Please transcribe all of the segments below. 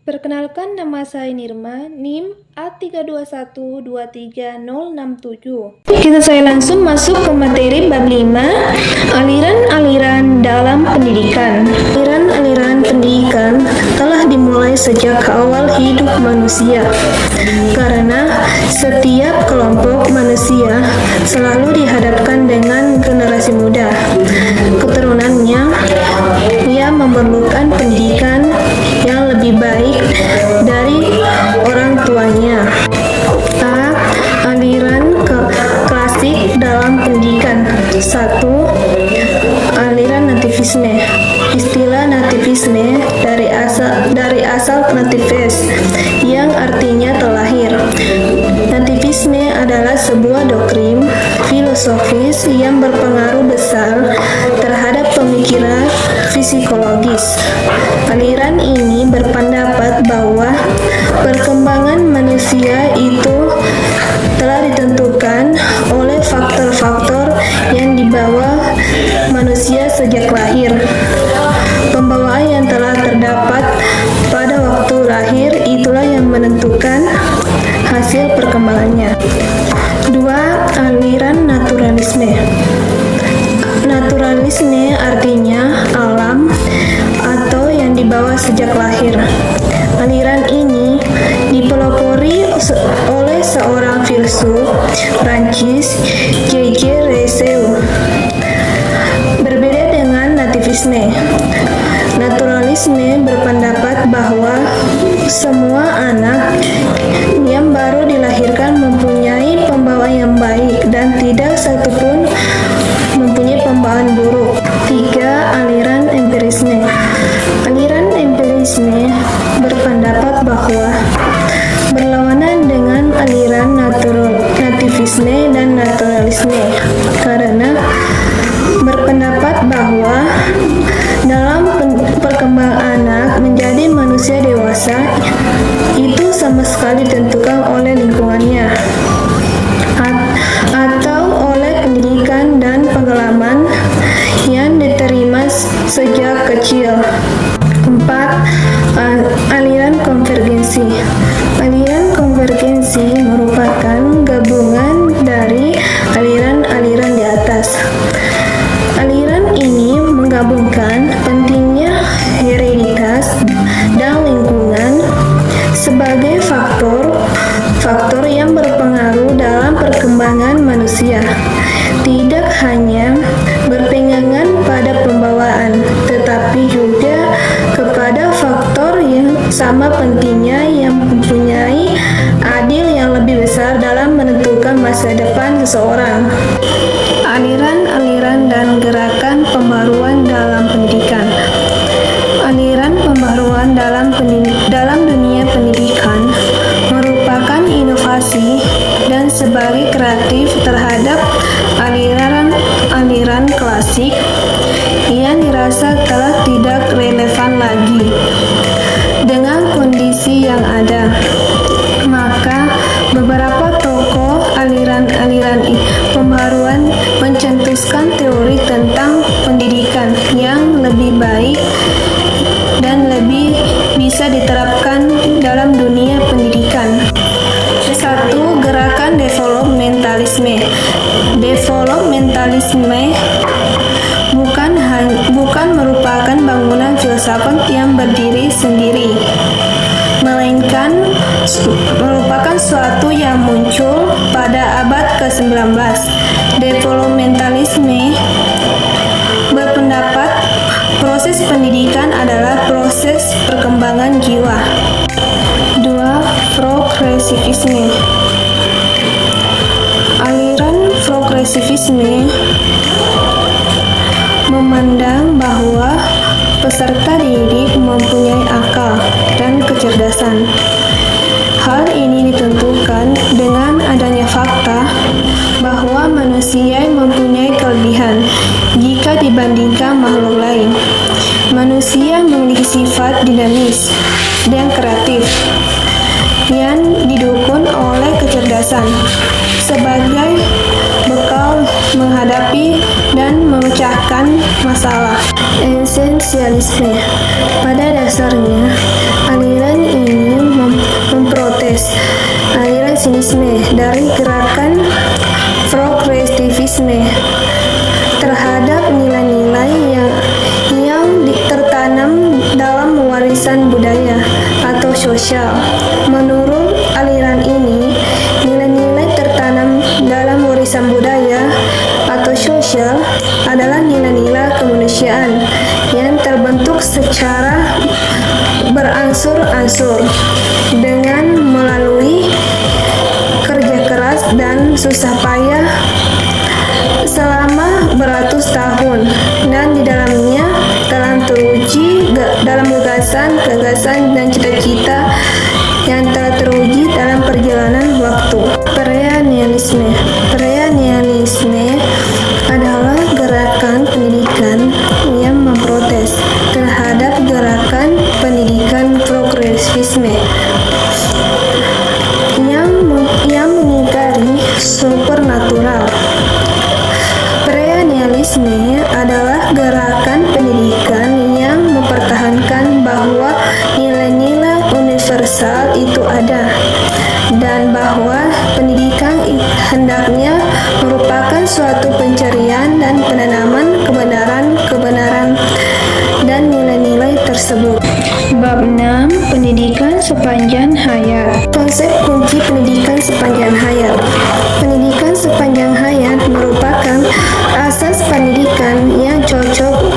Perkenalkan, nama saya Nirma, NIM A32123067. Saya langsung masuk ke materi bab 5, aliran-aliran dalam pendidikan. Aliran-aliran pendidikan telah dimulai sejak awal hidup manusia, karena setiap kelompok manusia selalu dihadapkan dengan generasi muda. Keturunannya, ia memerlukan pendidikan yang lebih baik dari orang tuanya. Aliran klasik dalam pendidikan. 1. Aliran nativisme. Istilah nativisme dari asal natives, yang artinya terlahir. Nativisme adalah sebuah doktrin filosofis yang berpengaruh besar terhadap pemikiran psikologis. Aliran ini berpendapat bahwa perkembangan manusia itu telah ditentukan oleh faktor-faktor yang dibawa manusia sejak lahir. Pembawaan yang telah terdapat pada waktu lahir itulah yang menentukan hasil perkembangannya. 2. Aliran naturalisme. Naturalisme artinya alam atau yang dibawa sejak lahir. Aliran ini dipelopori oleh seorang filsuf Prancis, J.J. Rousseau. Berbeda dengan nativisme, naturalisme berpendapat bahwa semua anak yang baru dilahirkan mempunyai pembawaan yang baik dan tidak satupun mempunyai pembawaan buruk. 3. Aliran empirisme. Aliran empirisme berpendapat bahwa berlawanan dengan aliran nativisme dan naturalisme, karena berpendapat bahwa dalam perkembangan anak menjadi manusia dewasa itu sama sekali ditentukan oleh lingkungannya atau oleh pendidikan dan pengalaman yang diterima sejak kecil. 4. Aliran konvergensi. Aliran konvergensi merupakan gabungan dari aliran-aliran di atas. Aliran ini menggabungkan pentingnya hereditas dan lingkungan sebagai faktor yang berpengaruh dalam perkembangan manusia. Tidak hanya berpegangan pada pembawaan, tetapi juga kepada faktor yang sama pentingnya yang mempunyai andil yang lebih besar dalam menentukan masa depan seseorang. Aliran-aliran dan gerakan pembaruan dalam pendidikan. Aliran pembaruan dalam dunia pendidikan merupakan inovasi dan sebagai kreatif terhadap aliran klasik yang dirasa telah tidak relevan lagi dengan kondisi yang ada. Maka beberapa tokoh aliran pembaruan mencetuskan teori tentang pendidikan yang lebih baik dan lebih bisa diterapkan dalam dunia pendidikan. 1. Gerakan developmentalisme. Developmentalisme bukan merupakan bangunan filsafat yang berdiri sendiri, melainkan merupakan suatu yang muncul pada abad ke-19. Developmentalisme berpendapat proses pendidikan adalah proses perkembangan jiwa. 2. Progresivisme. Aliran progresivisme memandang bahwa peserta didik mempunyai akal dan kecerdasan. Hal ini ditentukan dengan adanya fakta bahwa manusia mempunyai kelebihan jika dibandingkan makhluk lain. Manusia memiliki sifat dinamis dan kreatif yang didukung oleh kecerdasan gagasan sebagai bekal menghadapi dan memecahkan masalah. Esensialisme pada dasarnya aliran ini memprotes aliran sinisme dari gerakan progresivisme terhadap nilai-nilai yang tertanam dalam warisan budaya atau sosial. Menurut aliran ini, nilai-nilai tertanam dalam warisan budaya atau sosial adalah nilai-nilai kemanusiaan yang terbentuk secara berangsur-angsur dengan melalui kerja keras dan susah payah selama beratus tahun, dan di dalamnya telah teruji dalam gagasan dan cita-cita yang telah teruji dalam perjalanan waktu. Perennialisme adalah gerakan pendidikan yang memprotes terhadap gerakan pendidikan progresivisme yang mengingkari supernatural. Perennialisme adalah gerakan pendidikan yang mempertahankan bahwa nilai-nilai universal itu ada, dan bahwa pendidikan hendaknya merupakan suatu pencarian dan penanaman kebenaran dan nilai-nilai tersebut. Bab 6. Pendidikan sepanjang hayat. Konsep kunci pendidikan sepanjang hayat. Pendidikan sepanjang hayat merupakan asas pendidikan yang cocok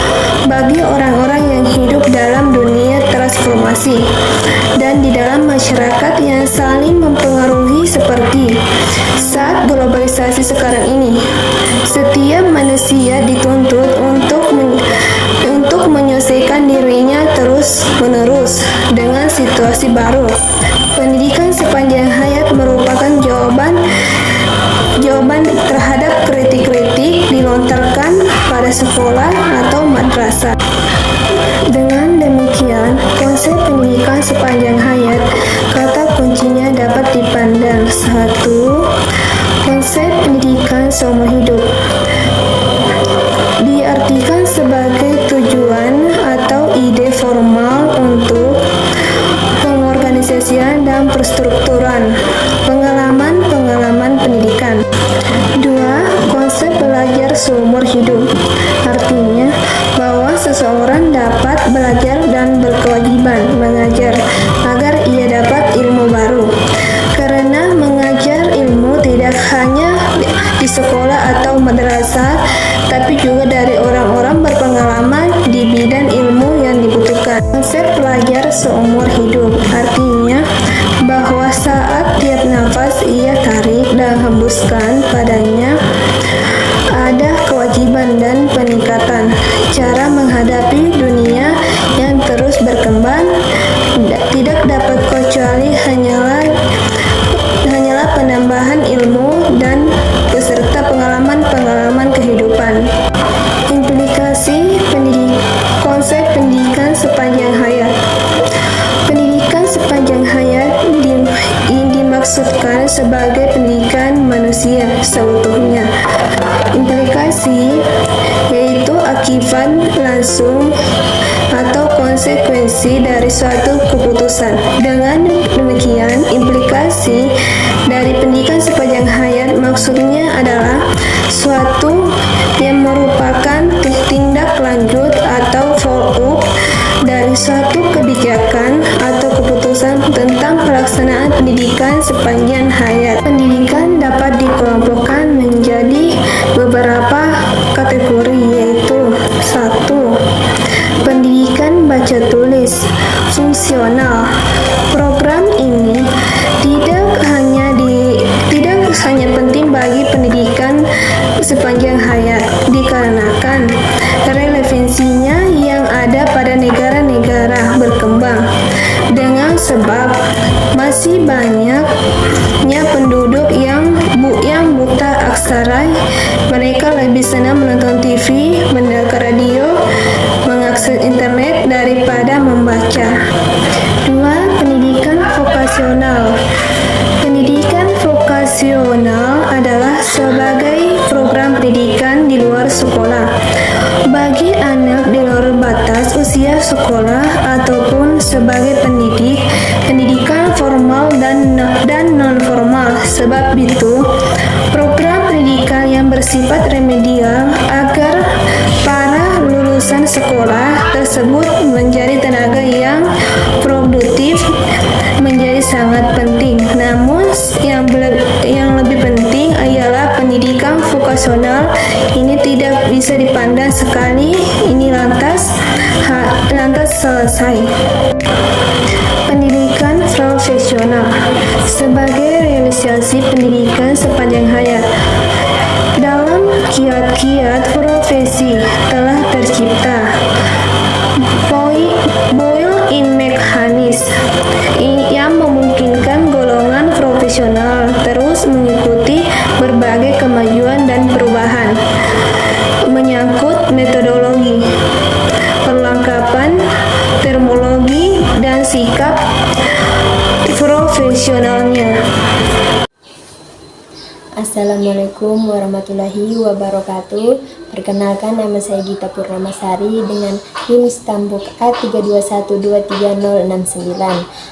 bagi orang-orang yang hidup dalam dunia transformasi dan di dalam masyarakat yang saling mempengaruhi seperti saat globalisasi sekarang ini. Setiap manusia dituntut untuk menyelesaikan dirinya terus-menerus dengan situasi baru. Pendidikan sepanjang hayat merupakan jawaban terhadap kritik-kritik dilontarkan pada sekolah atau madrasah. Dengan demikian, konsep pendidikan sepanjang hayat, kata kuncinya dapat dipandang. 1. Konsep pendidikan seumur hidup diartikan sebagai tujuan atau ide formal untuk pengorganisasian dan perstrukturan pengalaman pendidikan. 2. Konsep belajar seumur hidup artinya bahwa seseorang dapat belajar dan berkewajiban mengajar agar ia dapat ilmu baru, karena mengajar ilmu tidak hanya di sekolah atau madrasah, tapi juga dari orang-orang berpengalaman di bidang ilmu yang dibutuhkan. Konsep belajar seumur hidup artinya bahwa saat tiap nafas ia tarik dan hembuskan padanya ada kewajiban dan peningkatan cara menghadapi dunia yang terus berkembang. Tidak dapat kecuali hanyalah penambahan ilmu dan beserta pengalaman kehidupan. Implikasi konsep pendidikan sepanjang hayat. Pendidikan sepanjang hayat dimaksudkan sebagai pendidikan manusia seutuhnya. Implikasi yaitu akibat langsung atau konsekuensi dari suatu keputusan. Dengan demikian, implikasi dari pendidikan sepanjang hayat maksudnya adalah suatu yang merupakan tindak lanjut atau follow-up dari suatu kebijakan atau keputusan tentang pelaksanaan pendidikan sepanjang hayat. Pendidikan dapat dikelompokkan menjadi beberapa kategori, yaitu 1. Pendidikan baca tulis fungsional. Program ini tidak hanya penting bagi pendidikan sepanjang hayat dikarenakan relevansinya yang ada pada negara-negara berkembang, dengan sebab masih banyaknya penduduk yang buta aksara. Mereka lebih senang menonton TV, mendengar radio, mengakses internet daripada membaca. 2. Pendidikan vokasional. Pendidikan vokasional dan non-formal. Sebab itu, program pendidikan yang bersifat remedial agar para lulusan sekolah tersebut menjadi tenaga yang produktif menjadi sangat penting. Namun, yang lebih penting ialah pendidikan vokasional ini tidak bisa dipandang sekali ini lantas selesai. Pendidikan profesional sebagai realisasi pendidikan sepanjang hayat. Dalam kiat-kiat profesi telah tercipta built-in mechanism yang memungkinkan golongan profesional terus mengikuti berbagai kemajuan dan perubahan menyangkut metodologi, perlengkapan, terminologi, dan sikap profesionalnya. Assalamualaikum warahmatullahi wabarakatuh. Perkenalkan, nama saya Gita Purnamasari dengan NIM Stambuk A321230069.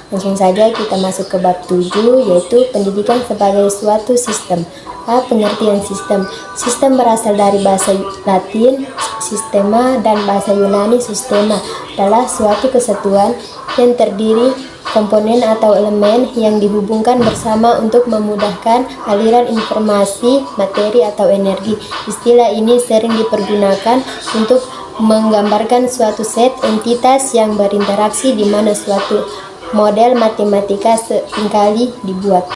Langsung saja kita masuk ke bab 7, yaitu pendidikan sebagai suatu sistem. A. Pengertian sistem. Sistem berasal dari bahasa Latin sistema dan bahasa Yunani systema, adalah suatu kesatuan yang terdiri komponen atau elemen yang dihubungkan bersama untuk memudahkan aliran informasi, materi, atau energi. Istilah ini sering dipergunakan untuk menggambarkan suatu set entitas yang berinteraksi di mana suatu model matematika seringkali dibuat.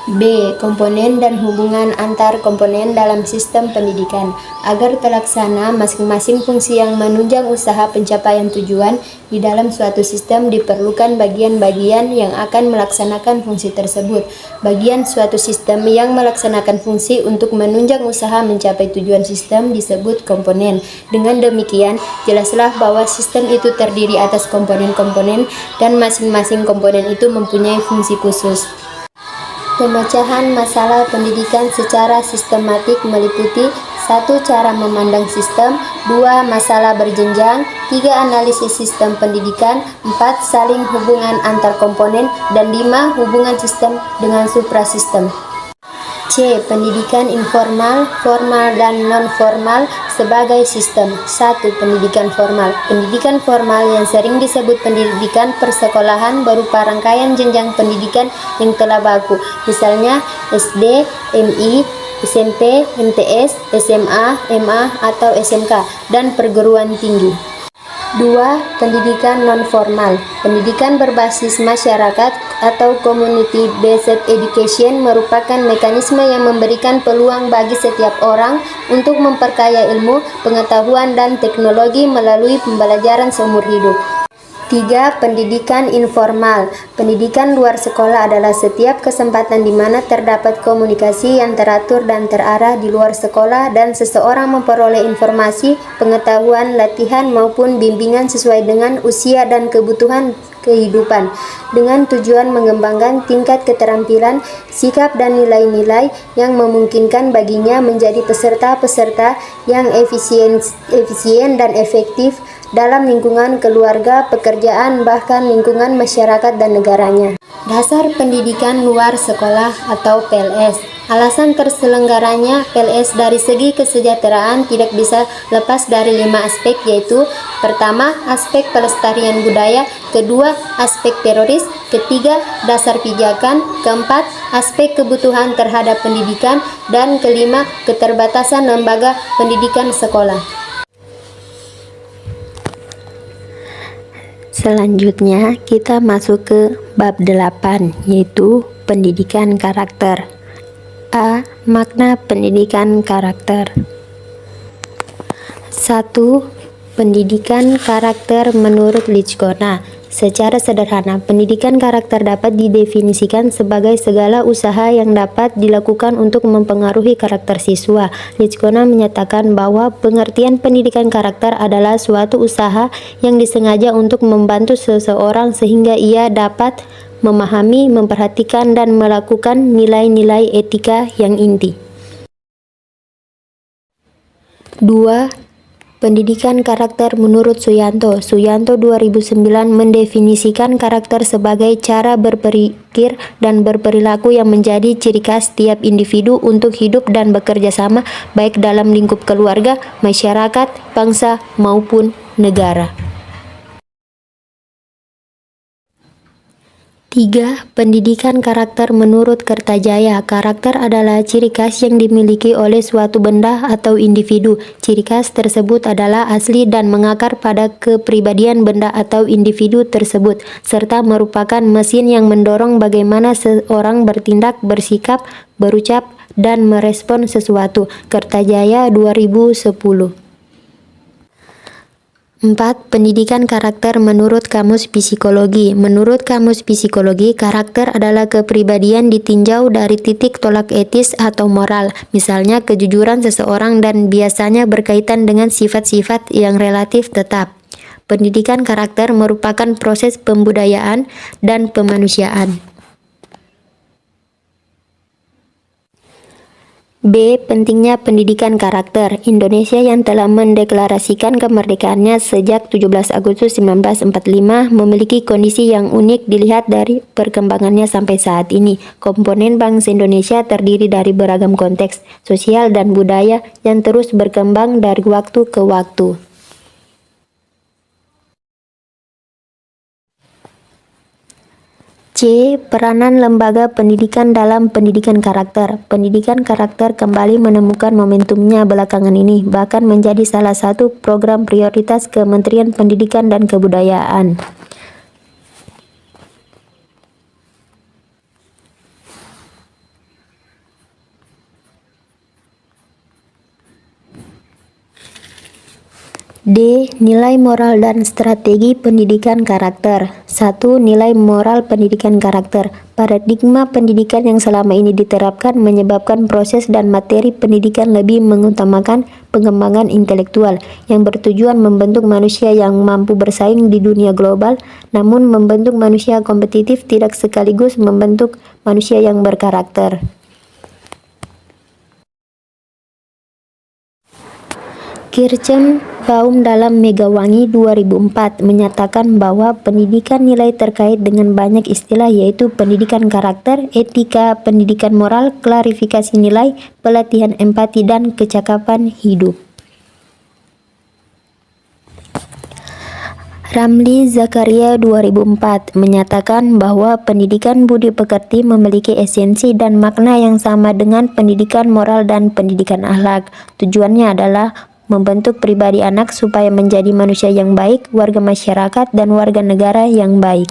B. Komponen dan hubungan antar komponen dalam sistem pendidikan. Agar terlaksana masing-masing fungsi yang menunjang usaha pencapaian tujuan di dalam suatu sistem diperlukan bagian-bagian yang akan melaksanakan fungsi tersebut. Bagian suatu sistem yang melaksanakan fungsi untuk menunjang usaha mencapai tujuan sistem disebut komponen. Dengan demikian, jelaslah bahwa sistem itu terdiri atas komponen-komponen dan masing-masing komponen itu mempunyai fungsi khusus. Pemecahan masalah pendidikan secara sistematik meliputi 1. Cara memandang sistem, 2. Masalah berjenjang, 3. Analisis sistem pendidikan, 4. Saling hubungan antar komponen, dan 5. Hubungan sistem dengan suprasistem. C. Pendidikan informal, formal, dan non-formal sebagai sistem. 1. Pendidikan formal. Pendidikan formal yang sering disebut pendidikan persekolahan berupa rangkaian jenjang pendidikan yang telah baku, misalnya SD, MI, SMP, MTS, SMA, MA, atau SMK, dan perguruan tinggi. 2. Pendidikan non-formal. Pendidikan berbasis masyarakat atau community based education merupakan mekanisme yang memberikan peluang bagi setiap orang untuk memperkaya ilmu, pengetahuan, dan teknologi melalui pembelajaran seumur hidup. 3. Pendidikan informal. Pendidikan luar sekolah adalah setiap kesempatan di mana terdapat komunikasi yang teratur dan terarah di luar sekolah dan seseorang memperoleh informasi, pengetahuan, latihan, maupun bimbingan sesuai dengan usia dan kebutuhan kehidupan, dengan tujuan mengembangkan tingkat keterampilan, sikap, dan nilai-nilai yang memungkinkan baginya menjadi peserta-peserta yang efisien dan efektif dalam lingkungan keluarga, pekerjaan, bahkan lingkungan masyarakat dan negaranya. Dasar pendidikan luar sekolah atau PLS. Alasan terselenggaranya PLS dari segi kesejahteraan tidak bisa lepas dari 5 aspek, yaitu: pertama, aspek pelestarian budaya; kedua, aspek teroris; ketiga, dasar pijakan; keempat, aspek kebutuhan terhadap pendidikan; dan kelima, keterbatasan lembaga pendidikan sekolah. Selanjutnya kita masuk ke bab 8, yaitu pendidikan karakter. A. Makna pendidikan karakter. 1. Pendidikan karakter menurut Lichkona. Secara sederhana, pendidikan karakter dapat didefinisikan sebagai segala usaha yang dapat dilakukan untuk mempengaruhi karakter siswa. Lichkona menyatakan bahwa pengertian pendidikan karakter adalah suatu usaha yang disengaja untuk membantu seseorang sehingga ia dapat memahami, memperhatikan, dan melakukan nilai-nilai etika yang inti. 2. Pendidikan karakter menurut Suyanto. Suyanto 2009 mendefinisikan karakter sebagai cara berpikir dan berperilaku yang menjadi ciri khas tiap individu untuk hidup dan bekerja sama baik dalam lingkup keluarga, masyarakat, bangsa, maupun negara. 3. Pendidikan karakter menurut Kertajaya. Karakter adalah ciri khas yang dimiliki oleh suatu benda atau individu. Ciri khas tersebut adalah asli dan mengakar pada kepribadian benda atau individu tersebut, serta merupakan mesin yang mendorong bagaimana seorang bertindak, bersikap, berucap, dan merespon sesuatu. Kertajaya 2010. 4. Pendidikan karakter menurut Kamus Psikologi. Menurut Kamus Psikologi, karakter adalah kepribadian ditinjau dari titik tolak etis atau moral, misalnya kejujuran seseorang dan biasanya berkaitan dengan sifat-sifat yang relatif tetap. Pendidikan karakter merupakan proses pembudayaan dan pemanusiaan. B. Pentingnya pendidikan karakter. Indonesia yang telah mendeklarasikan kemerdekaannya sejak 17 Agustus 1945 memiliki kondisi yang unik dilihat dari perkembangannya sampai saat ini. Komponen bangsa Indonesia terdiri dari beragam konteks sosial dan budaya yang terus berkembang dari waktu ke waktu. C. Peranan lembaga pendidikan dalam pendidikan karakter. Pendidikan karakter kembali menemukan momentumnya belakangan ini, bahkan menjadi salah satu program prioritas Kementerian Pendidikan dan Kebudayaan. D. Nilai moral dan strategi pendidikan karakter. 1. Nilai moral pendidikan karakter. Paradigma pendidikan yang selama ini diterapkan menyebabkan proses dan materi pendidikan lebih mengutamakan pengembangan intelektual yang bertujuan membentuk manusia yang mampu bersaing di dunia global, namun membentuk manusia kompetitif tidak sekaligus membentuk manusia yang berkarakter. Kirchenbaum dalam Megawangi 2004 menyatakan bahwa pendidikan nilai terkait dengan banyak istilah yaitu pendidikan karakter, etika, pendidikan moral, klarifikasi nilai, pelatihan empati, dan kecakapan hidup. Ramli Zakaria 2004 menyatakan bahwa pendidikan budi pekerti memiliki esensi dan makna yang sama dengan pendidikan moral dan pendidikan akhlak. Tujuannya adalah membentuk pribadi anak supaya menjadi manusia yang baik, warga masyarakat, dan warga negara yang baik.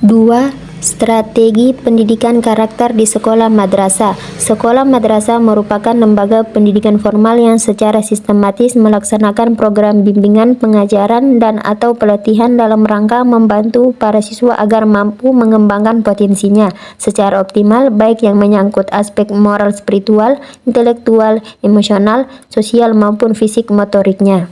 2. Strategi pendidikan karakter di sekolah madrasah. Sekolah madrasah merupakan lembaga pendidikan formal yang secara sistematis melaksanakan program bimbingan, pengajaran, dan atau pelatihan dalam rangka membantu para siswa agar mampu mengembangkan potensinya secara optimal, baik yang menyangkut aspek moral, spiritual, intelektual, emosional, sosial, maupun fisik motoriknya.